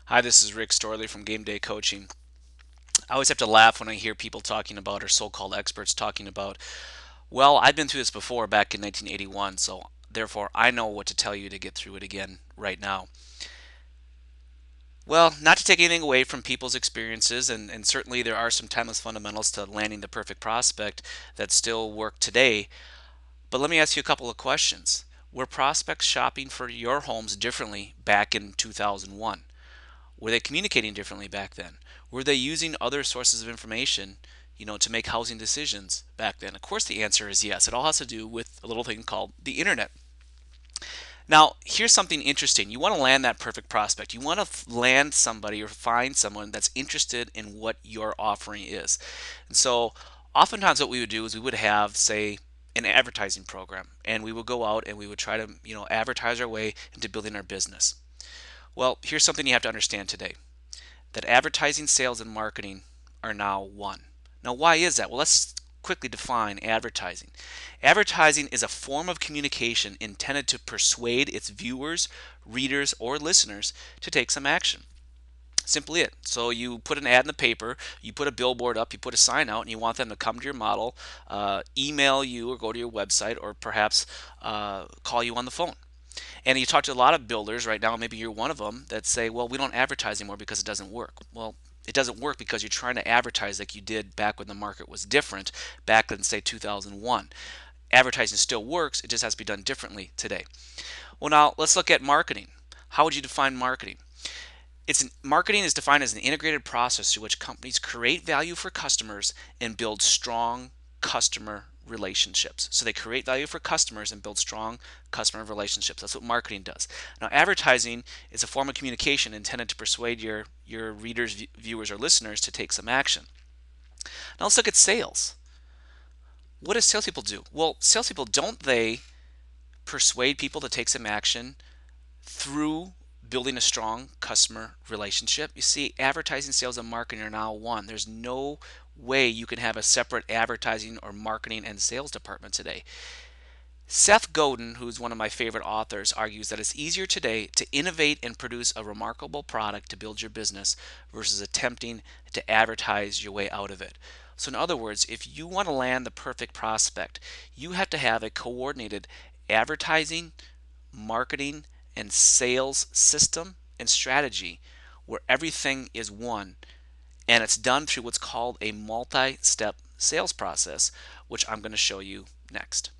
Hi, this is Rick Storley from Game Day Coaching. I always have to laugh when I hear people talking about, or so-called experts talking about, well, I've been through this before back in 1981, so therefore I know what to tell you to get through it again right now. Well, not to take anything away from people's experiences, and certainly there are some timeless fundamentals to landing the perfect prospect that still work today, but let me ask you a couple of questions. Were prospects shopping for your homes differently back in 2001? Were they communicating differently back then? Were they using other sources of information, to make housing decisions back then? Of course, the answer is yes. It all has to do with a little thing called the internet. Now, here's something interesting. You want to land that perfect prospect. You want to land somebody or find someone that's interested in what your offering is. And so, oftentimes, what we would do is we would have, say, an advertising program, and we would go out and we would try to, advertise our way into building our business. Well, here's something you have to understand today, that advertising, sales, and marketing are now one. Now, why is that? Well, let's quickly define advertising. Advertising is a form of communication intended to persuade its viewers, readers, or listeners to take some action. Simply it. So you put an ad in the paper, you put a billboard up, you put a sign out, and you want them to come to your model, email you, or go to your website, or perhaps call you on the phone. And you talk to a lot of builders right now, maybe you're one of them, that say, well, we don't advertise anymore because it doesn't work. Well, it doesn't work because you're trying to advertise like you did back when the market was different, back in, say, 2001. Advertising still works, it just has to be done differently today. Well, now let's look at marketing. How would you define marketing? Marketing is defined as an integrated process through which companies create value for customers and build strong customer relationships. So they create value for customers and build strong customer relationships. That's what marketing does. Now, advertising is a form of communication intended to persuade your readers, viewers, or listeners to take some action. Now let's look at sales. What do salespeople do? Well, salespeople, don't they persuade people to take some action through building a strong customer relationship? You see, advertising, sales, and marketing are now one. There's no way you can have a separate advertising or marketing and sales department today. Seth Godin, who's one of my favorite authors, argues that it's easier today to innovate and produce a remarkable product to build your business versus attempting to advertise your way out of it. So, in other words, if you want to land the perfect prospect, you have to have a coordinated advertising, marketing, and sales system and strategy where everything is one, and it's done through what's called a multi step sales process, which I'm going to show you next.